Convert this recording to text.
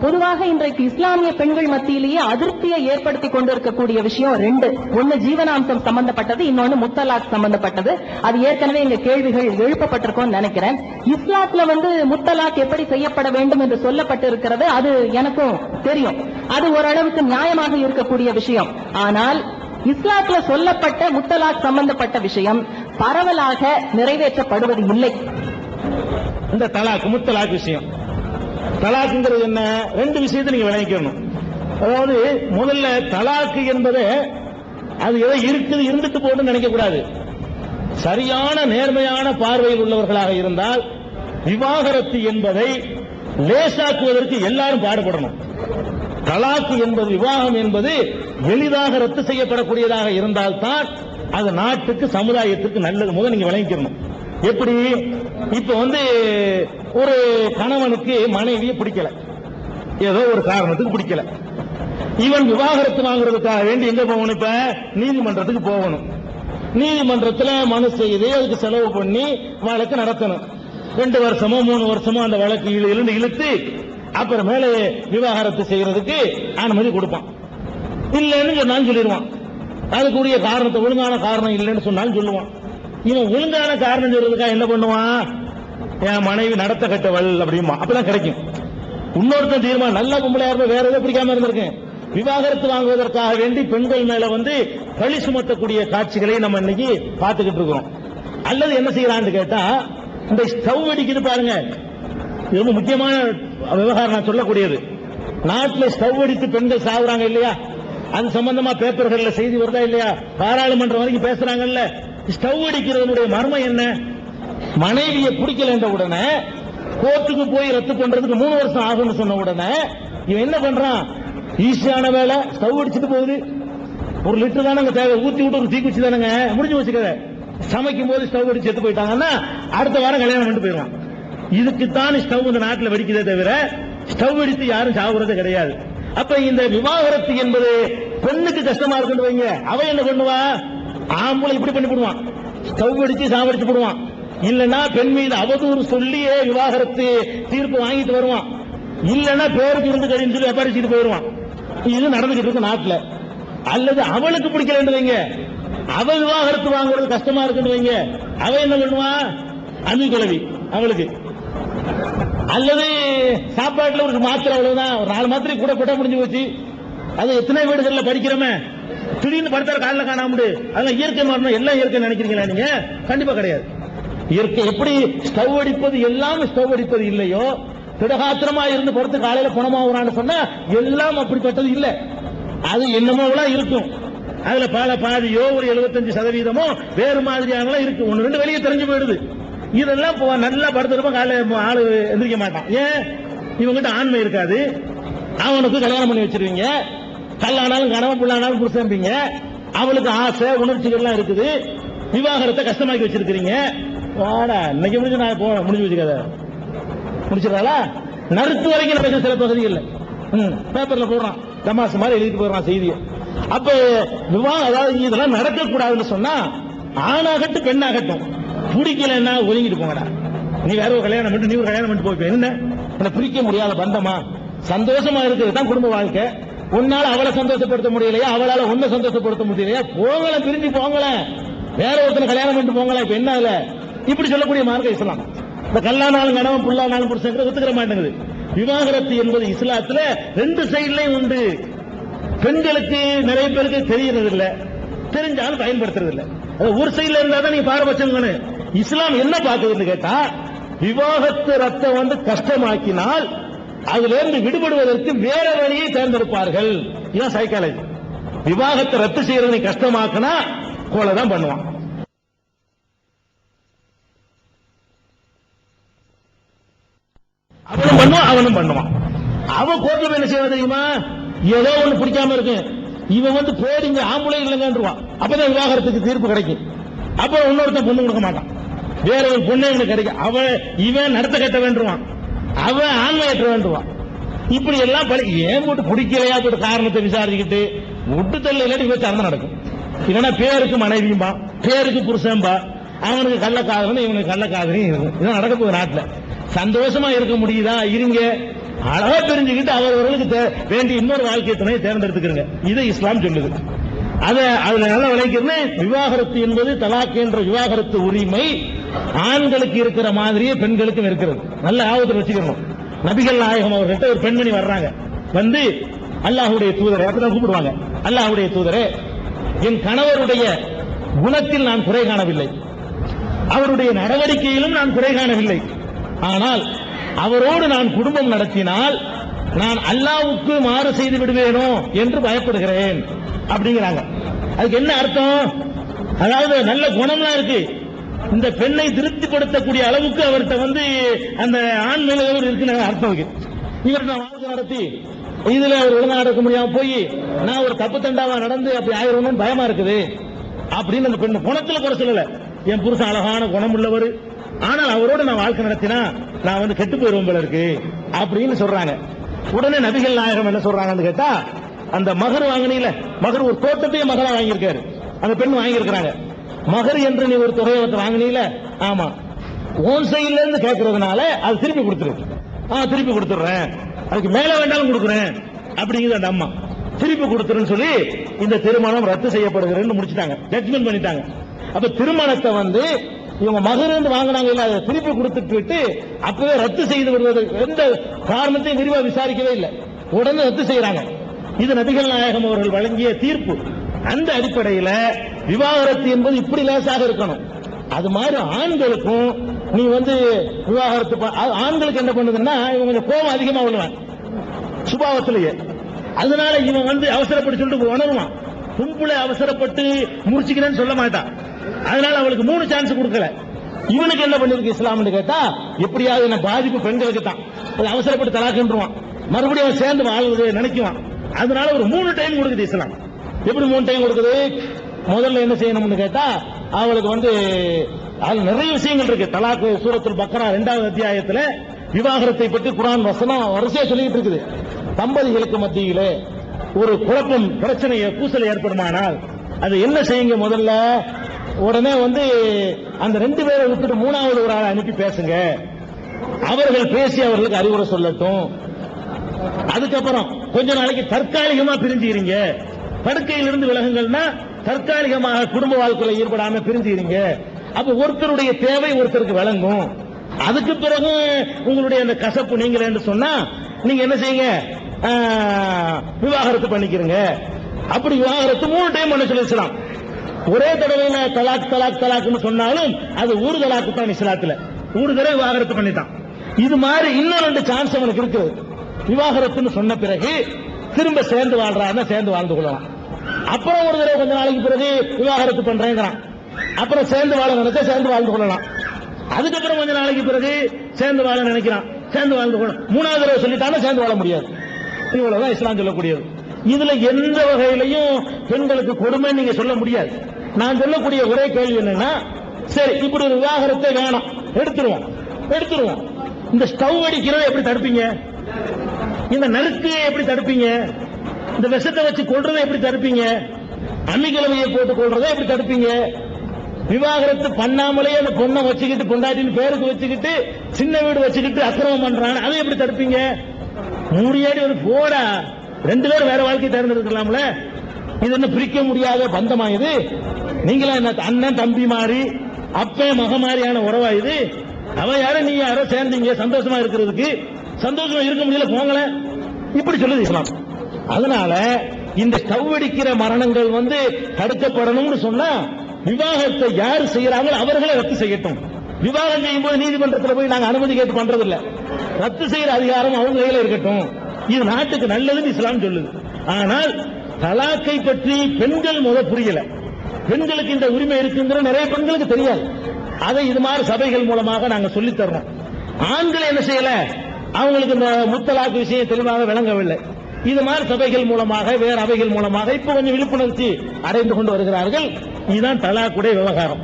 பொதுவாக இன்றைக்கு இஸ்லாமிய பெண்கள் மத்தியிலேயே அதிருப்தியை ஏற்படுத்தி கொண்டிருக்கக்கூடிய விஷயம் ரெண்டு. ஒன்னு ஜீவனாம்சம் சம்பந்தப்பட்டது, இன்னொன்னு முத்தலாக் சம்பந்தப்பட்டது. அது ஏற்கனவே இங்க கேள்விகள் எழுப்பப்பட்டிருக்கும் நினைக்கிறேன். இஸ்லாத்துல முத்தலாக் எப்படி செய்யப்பட வேண்டும் என்று சொல்லப்பட்டு இருக்கிறது, அது எனக்கும் தெரியும். அது ஓரளவுக்கு நியாயமாக இருக்கக்கூடிய விஷயம். ஆனால் இஸ்லாத்துல சொல்லப்பட்ட முத்தலாக் சம்பந்தப்பட்ட விஷயம் பரவலாக நிறைவேற்றப்படுவது இல்லை. இந்த தலாக் முத்தலாக் விஷயம், தலாக்குங்கிறது என்ன, ரெண்டு விஷயத்தை நீங்க விளங்கிக்கணும். அதாவது முதல்ல தலாக்கு என்பது அது ஏதோ இருக்குது இருந்துட்டு போட்டு நினைக்க கூடாது. சரியான நேர்மையான பார்வையில் உள்ளவர்களாக இருந்தால் விவாகரத்து என்பதை லேசாக்குவதற்கு எல்லாரும் பாடுபடணும். தலாக்கு என்பது, விவாகம் என்பது எளிதாக ரத்து செய்யப்படக்கூடியதாக இருந்தால்தான் அது நாட்டுக்கு சமுதாயத்திற்கு நல்லது. முதல் நீங்க விளங்கிக்கணும். எப்படி, இப்ப ஒரு கணவனுக்கு மனைவியை பிடிக்கல, ஏதோ ஒரு காரணத்துக்கு பிடிக்கல, இவன் விவாகரத்து வாங்குறதுக்காக வேண்டி எங்க போகணும், இப்ப நீதிமன்றத்துக்கு போகணும். நீதிமன்றத்தில் மனு செய்து அதுக்கு செலவு பண்ணி வழக்கு நடத்தணும். 2 வருஷமோ 3 வருஷமோ அந்த வழக்கு இழுத்து அப்புறமேல விவாகரத்து செய்யறதுக்கு அனுமதி கொடுப்பான். இல்லைன்னு சொன்னாலும் சொல்லிடுவான். அதுக்குரிய காரணத்தை, ஒழுங்கான காரணம் இல்லைன்னு சொன்னாலும் சொல்லுவான். இவன் ஒழுங்கான காரணம் சொல்றதுக்காக என்ன பண்ணுவான், என் மனைவி நடத்த கட்டவள் அப்படிமா, அப்பதான் கிடைக்கும். இன்னொருத்தன் தீர்மானம், நல்ல பொம்பளையா இருப்ப வேற எதை பிடிக்காம இருந்திருக்கேன், விவாகரத்து வாங்குவதற்காக வேண்டி பெண்கள் மேல பழி சுமத்தக்கூடிய காட்சிகளை நம்ம இன்னைக்கு பார்த்துக்கிட்டு இருக்கிறோம். அல்லது என்ன செய்யறான்னு கேட்டா, இந்த ஸ்டவ் அடிக்குது பாருங்க, இது ரொம்ப முக்கியமான விவகாரம் நான் சொல்லக்கூடியது. நாட்டில் ஸ்டவ் அடித்து பெண்கள் சாகுறாங்க இல்லையா, அது சம்பந்தமா பேப்பர்கள்ல செய்தி வருதா இல்லையா, பாராளுமன்றம் வரைக்கும் பேசுறாங்கல்ல. ஸ்டவ் அடிக்கிறதனுடைய மர்மம் என்ன, மனைவியை பிடிக்கல என்ற உடனே கோர்ட்டுக்கு போய் ரத்து பண்றதுக்கு 3 வருஷம் ஆகும்னு சொன்ன உடனே இவன் என்ன பண்றான், ஈஸியான வேலை, ஸ்டவ் அடிச்சுட்டு போகுது. 1 லிட்டர் தானங்க தேவை, ஊத்தி விட்டு ஒரு தீக்குச்சி தானங்க முடிஞ்சு வச்சுக்க. சமைக்கும் போது ஸ்டவ் அடிச்சு எடுத்து போயிட்டாங்கன்னா அடுத்த வாரம் கல்யாணம் பண்ணிட்டு போயிடுவான். இதுக்குத்தான் ஸ்டவ் இந்த நாட்டில் வெடிக்கிறதே தவிர ஸ்டவ் அடித்து யாரும் சாகுறதே கிடையாது. அப்ப இந்த விவாகரத்து என்பது பெண்ணுக்கு கஷ்டமா இருக்குன்னு வைங்க, அவ என்ன பண்ணுவா, ஆம்பளை இப்படி பண்ணி போடுவான், ஸ்டவ் அடிச்சு சாவடிச்சு போடுவான். இல்லன்னா பெண் மீது அவதூறு சொல்லியே விவாகரத்து தீர்ப்பு வாங்கிட்டு வருவான். இல்லன்னா பேருக்கு இருந்து கடின்னு சொல்லி அப்பாரிச்சுட்டு போயிடுவான். இது நடந்துகிட்டு இருக்கு நாட்டில். அல்லது அவளுக்கு பிடிக்கலன்னு வைங்க, அவ விவாகரத்து வாங்குறது கஷ்டமா இருக்குன்னு வைங்க, அவ என்ன பண்ணுவா, அமி குலவி அவளுக்கு. அல்லது சாப்பாட்டுல ஒரு மாத்திரை, அவ்வளவுதான், ஒரு 4 மாத்திரை கூட போட்டா முடிஞ்சு போச்சு. அது எத்தனை வீடுகள்ல படிக்கிறோமே, திடீர்னு படுத்தாரு காலில காணாம, அதெல்லாம் இயற்கை மாறணும், எல்லாம் இயற்கை நினைக்கிறீங்களா நீங்க? கண்டிப்பா கிடையாது. இயற்கை எப்படி ஸ்டவ் அடிப்பது எல்லாம் ஸ்டவ் அடிப்பது இல்லையோ, திடகாத்திரமா இருந்து படுத்து காலையில பணமாகறான்னு சொன்னா எல்லாம் அப்படிப்பட்டது இல்லை. அது என்னமோ இருக்கும். அதுல பாதியோ ஒரு 75% வேறு மாதிரியான இருக்கு. 1-2 வெளியே தெரிஞ்சு போயிடுது. இதெல்லாம் நல்லா படுத்திருப்போம், காலையில ஆளு எந்திரிக்க மாட்டான். ஏன், இவங்கிட்ட ஆண்மை இருக்காது. அவனுக்கு கல்யாணம் பண்ணி வச்சிருவீங்க, கல்லானாலும் கணவன், புள்ளானாலும் புருஷன்பீங்க. அவளுக்கு ஆசை உணர்ச்சிகள்லாம் இருக்குது. விவாகரத்தை கஷ்டமாக்கி வச்சிருக்கிறீங்க. வாடா இன்னைக்கு முடிஞ்சு நான் முடிஞ்சு வச்சுக்காத, முடிச்சிடறாளா, நறுத்து வரைக்கும் நடக்க சில பகுதிகள் பேப்பர்ல போடுறான், தமாசு மாதிரி எழுதிட்டு போடுறான் செய்தியை. அப்ப அதாவது இதெல்லாம் நடக்கக்கூடாதுன்னு சொன்னா ஆணாகட்டும் பெண்ணாகட்டும், பிடிக்கலன்னா ஒதுங்கிட்டு போங்கடா. நீ வேற ஒரு கல்யாணம் பண்ணிட்டு நீ ஒரு கல்யாணம் பண்ணிட்டு போய் என்ன பிரிக்க முடியாத பந்தமா, சந்தோஷமா இருக்கிறது தான் குடும்ப வாழ்க்கை. உன்னால அவளை சந்தோஷப்படுத்த முடியலையா, அவளால உன்னை சந்தோஷப்படுத்த முடியலையா, போங்கள பிரிஞ்சு போங்கள, வேற ஒருத்தனை கல்யாணம் பண்ணிட்டு போங்கள. இப்ப என்ன இப்படி சொல்லக்கூடிய மார்க்கம் இஸ்லாம். இந்த கல்லானாலும் கணவன், புல்லானாலும் புருஷன் ஒத்துக்கிற மாட்டேங்குது. விவாகரத்து என்பது இஸ்லாத்துல 2 சைட்லயும் உண்டு. பெண்களுக்கு நிறைய பேருக்கு தெரியறது இல்ல, தெரிஞ்சாலும் பயன்படுத்துறது இல்ல. ஒரு சைட்ல இருந்தா தான் நீங்க பாரபட்சம். இஸ்லாம் என்ன பார்க்குதுன்னு கேட்டா, விவாகத்து ரத்த கஷ்டமாக்கினால் அதுல இருந்து விடுபடுவதற்கு வேற வழியை தேர்ந்தெடுப்பார்கள். இதுதான் சைக்காலஜி. விவாகத்தை ரத்து செய்யறதை கஷ்டமாக்கினா கொலை தான் பண்ணுவான். அவனும் பண்ணுவான், அவனும் பண்ணுவான். அவன் கோர்ட்ல என்ன செய்வான் தெரியுமா, ஏதோ ஒண்ணு பிடிக்காம இருக்கு, இவன் போடிங்க ஆம்பளை இல்லைங்கன்றான். அப்பதான் விவாகரத்துக்கு தீர்ப்பு கிடைக்கும். அப்ப இன்னொருத்தன் பொண்ணு கொடுக்க மாட்டான், வேற ஒரு பொண்ணு இவனுக்கு கிடைக்கும். இவன் நடத்த கட்ட வேண்டுவான், அவன் ஆண்மையற்ற வேண்டுவான். இப்படி எல்லாம் ஏன் போட்டு பிடிக்கலையா போட்டு காரணத்தை விசாரிச்சுக்கிட்டு விட்டு தள்ள இல்லாட்டி விசாரணை நடக்கும். இல்லைன்னா பேருக்கு மனைவியும்பா, பேருக்கு புருஷன்பா, அவனுக்கு கள்ளக்காதலும் இவனுக்கு கள்ளக்காதலையும் இருக்கும். இதான் நடக்க போகுது நாட்டில். சந்தோஷமா இருக்க முடியுதா, இருங்க. அழகா பிரிஞ்சுக்கிட்டு அவர்களுக்கு வேண்டிய இன்னொரு வாழ்க்கை துணையை தேர்ந்தெடுத்துக்கிறங்க. இதை இஸ்லாம் சொல்லுது. அதுல நல்லா விளைக்கிறது, விவாகரத்து என்பது தலாக் என்ற விவாகரத்து உரிமை ஆண்களுக்கு இருக்கிற மாதிரியே பெண்களுக்கும் இருக்கிறது. நல்ல ஆபத்தில் வச்சுக்கணும். நபிகள் நாயகம் அவர்கிட்ட ஒரு பெண்மணி வர்றாங்க. வந்து அல்லாஹ்வுடைய தூதரே, அப்படிதான் கூப்பிடுவாங்க, அல்லாஹ்வுடைய தூதரே, என் கணவருடைய குணத்தில் நான் குறை காணவில்லை, அவருடைய நடவடிக்கையிலும் நான் குறை காணவில்லை. ஆனால் அவரோடு நான் குடும்பம் நடத்தினால் நான் அல்லாஹ்வுக்கு மாறு செய்து விடுவேனோ என்று பயப்படுகிறேன் அப்படிங்கிறாங்க. அதுக்கு என்ன அர்த்தம்? அதாவது நல்ல குணம்லாம் இருக்கு, இந்த பெண்ணை திருப்திப்படுத்தக்கூடிய அளவுக்கு அவர்கிட்ட வந்து அந்த ஆண் மேல இருக்குன்னு அர்த்தம் இருக்கு. இவர்கிட்ட நான் வாழ்க்கை நடத்தி இதுல அவர் ஒழுங்கா நடக்க முடியாம போய் நான் ஒரு தப்பு தண்டாவா நடந்து அப்படி ஆயிரணும்னு பயமா இருக்குது அப்படின்னு அந்த பெண்ணு குணத்துல குறை சொல்லல. என் புருஷன் அழகான குணம் உள்ளவர், ஆனால் அவரோட நான் வாழ்க்கை நடத்தினா நான் வந்து கெட்டு போயிருவோம் போல இருக்கு அப்படின்னு சொல்றாங்க. உடனே நபிகள் நாயகம் என்ன சொல்றாங்கன்னு கேட்டா, அந்த மகர் வாங்கினீல, மகர் ஒரு தோட்டத்தையே மகளா வாங்கியிருக்காரு, அந்த பெண் வாங்கியிருக்கிறாங்க. மகர் என்று நீ ஒரு தொகையை வாங்கினீல, ஆமா, ஓன் சைட்ல இருந்து கேட்கறதுனால அது திருப்பி கொடுத்துரு. திருப்பி கொடுத்துடுறேன், அதுக்கு மேல வேண்டாலும் கொடுக்குறேன் அப்படிங்குது அந்த அம்மா. திருப்பி கொடுத்துருன்னு சொல்லி இந்த திருமணம் ரத்து செய்யப்படுகிறேன்னு முடிச்சுட்டாங்க, ஜட்ஜ்மெண்ட் பண்ணிட்டாங்க. அப்ப திருமணத்தை வந்து இவங்க மகர் வாங்கினாங்க இல்ல, அதை திருப்பி கொடுத்துட்டு அப்பவே ரத்து செய்து விடுவது, எந்த காரணத்தையும் விரிவா விசாரிக்கவே இல்லை, உடனே ரத்து செய்யறாங்க. இது நபிகள் நாயகம் அவர்கள் வழங்கிய தீர்ப்பு. அந்த அடிப்படையில் விவாகரத்து என்பது இப்படி லேசாக இருக்கணும். அது மாதிரி ஆண்களுக்கும் நீ வந்து விவாகரத்து, ஆண்களுக்கு என்ன பண்ணுதுன்னா இவங்க கொஞ்சம் கோபம் அதிகமா உள்ளவன் சுபாவத்திலேயே, அதனால இவன் வந்து அவசரப்பட்டு சொல்லிட்டு உணருவான். கும்புல அவசரப்பட்டு முடிச்சுக்கிறேன்னு சொல்ல மாட்டான். அதனால அவளுக்கு 3 சான்ஸ் கொடுக்கல. இவனுக்கு என்ன பண்ணிருக்கு இஸ்லாம்னு கேட்டா, எப்படியாவது என்ன பாதிப்பு பெண்களுக்கு தான், அவசரப்பட்டு தலாக்குன்றுவான், மறுபடியும் சேர்ந்து வாழ்வது நினைக்குவான். அதனால ஒரு 3 டைம் கொடுக்குது இஸ்லாம். எப்படி 3 டைம் கொடுக்குது? முதல்ல என்ன செய்யணும்னு கேட்டா, அவளுக்கு வந்து அதுல நிறைய விஷயங்கள் இருக்கு. தலாக்கு சூரத்துல் பக்ரா 2வது அத்தியாயத்துல விவாகரத்தை பற்றி குர்ஆன் வசனம் வரிசையா சொல்லிட்டு இருக்குது. தம்பதிகளுக்கு மத்தியிலே ஒரு குழப்பம், பிரச்சனை, பூசல் ஏற்படுமானால் அது என்ன செய்யுங்க? முதல்ல உடனே வந்து அந்த 2 பேரை விட்டுட்டு 3வது ஒரு ஆளை அனுப்பி பேசுங்க, அவர்கள் பேசி அவர்களுக்கு அறிவுரை சொல்லட்டும். அதுக்கப்புறம் கொஞ்ச நாளைக்கு தற்காலிகமா பிரிஞ்சுக்கிறீங்க, படுக்கையிலிருந்து விலகுங்கள்னா தற்காலிகமாக குடும்ப வாழ்க்கையில் ஈடுபடாம பிரிஞ்சுக்கிறீங்க. அப்ப ஒருத்தருடைய தேவை ஒருத்தருக்கு விளங்கும். அதுக்கு பிறகு உங்களுடைய அந்த கசப்பு நீங்களே என்று சொன்னா நீங்க என்ன செய்யுங்க? விவாகரத்து பண்ணிக்கிறீங்க. அப்படி விவாகரத்து 3 டைம் பண்ண சொல்லி இஸ்லாம். ஒரே தடவை தலாக் தலாக் தலாக்னு சொன்னாலும் அது ஊர் தலாக்கு தான் இஸ்லாத்துல. ஊர் தடவை விவாகரத்து பண்ணிட்டான். இது மாதிரி இன்னும் 2 சான்ஸ் அவனுக்கு இருக்கு. விவாகரத்துன்னு சொன்ன பிறகு திரும்ப சேர்ந்து வாழ்றாருன்னா சேர்ந்து வாழ்ந்து கொள்ளலாம். அப்புறம் ஒரு தடவை கொஞ்ச நாளைக்கு பிறகு விவாகரத்து பண்றேங்கிறான், அப்புறம் சேர்ந்து வாழ நினைச்சா சேர்ந்து வாழ்ந்து கொள்ளலாம். அதுக்கப்புறம் கொஞ்ச நாளைக்கு பிறகு சேர்ந்து வாழ நினைக்கிறான், சேர்ந்து வாழ்ந்து கொள்ளலாம். 3வது தடவை சொல்லிட்டாலும் சேர்ந்து வாழ முடியாது. இவ்வளவுதான் இஸ்லாம் சொல்லக்கூடியது. இதுல எந்த வகையிலையும் பெண்களுக்கு கொடுமை நீங்க சொல்ல முடியாது. நான் சொல்லக்கூடிய ஒரே கேள்வி என்னன்னா, சரி இப்படி ஒரு விவாகரத்தை வேணாம், எடுத்துருவோம். இந்த ஸ்டவ் அடிக்கிறத எப்படி தடுப்பீங்க? இந்த நறுக்கையை எப்படி தடுப்பீங்க? இந்த விஷத்தை வச்சு கொள்றதை எப்படி தடுப்பீங்க? அம்மிக்கிழமையை போட்டு கொள்றதை எப்படி தடுப்பீங்க? விவாகரத்து பண்ணாமலே அந்த பொண்ணை வச்சுக்கிட்டு, பொண்டாட்டின்னு பேருக்கு வச்சுக்கிட்டு, சின்ன வீடு வச்சுக்கிட்டு அக்கிரமம் பண்றான், அதை எப்படி தடுப்பீங்க? மூடியாடி ஒரு போடா, 2 பேரும் வேற வாழ்க்கை தேர்ந்தெடுக்கலாம்ல. இது என்ன பிரிக்க முடியாத பந்தமா? இது நீங்களா என்ன அண்ணன் தம்பி மாதிரி, அப்பே மக மாதிரியான உறவா இது? அவ யார நீ யாரோ சேர்ந்தீங்க சந்தோஷமா இருக்கிறதுக்கு, சந்தோஷமா இருக்க முடியல போங்கள, இப்படி சொல்லுது இஸ்லாம். அதனால இந்த ஸ்டவ் அடிக்கிற மரணங்கள் வந்து தடுக்கப்படணும்னு சொன்னா விவாகத்தை யாரு செய்யறாங்களோ அவர்களே ரத்து செய்யட்டும். விவாகம் செய்யும் போது நீதிமன்றத்தில் போய் நாங்க அனுமதி கேட்டு பண்றது இல்ல, ரத்து செய்யற அதிகாரம் அவங்க கையில இருக்கட்டும். இது நாட்டுக்கு நல்லதுன்னு இஸ்லாம் சொல்லுது. ஆனால் தலாக்கை பற்றி பெண்கள் புரியல. பெண்களுக்கு இந்த உரிமை இருக்குங்கிற நிறைய பெண்களுக்கு தெரியாது. அதை இது மாதிரி சபைகள் மூலமாக நாங்க சொல்லி தர்றோம். ஆண்கள் என்ன செய்யல, அவங்களுக்கு இந்த முத்தலாக்கு விஷயம் தெளிவாக விளங்கவில்லை. இது மாதிரி சபைகள் மூலமாக, வேற அவைகள் மூலமாக இப்ப கொஞ்சம் விழிப்புணர்ச்சி அடைந்து கொண்டு வருகிறார்கள். இதுதான் தலாக்குடைய விவகாரம்.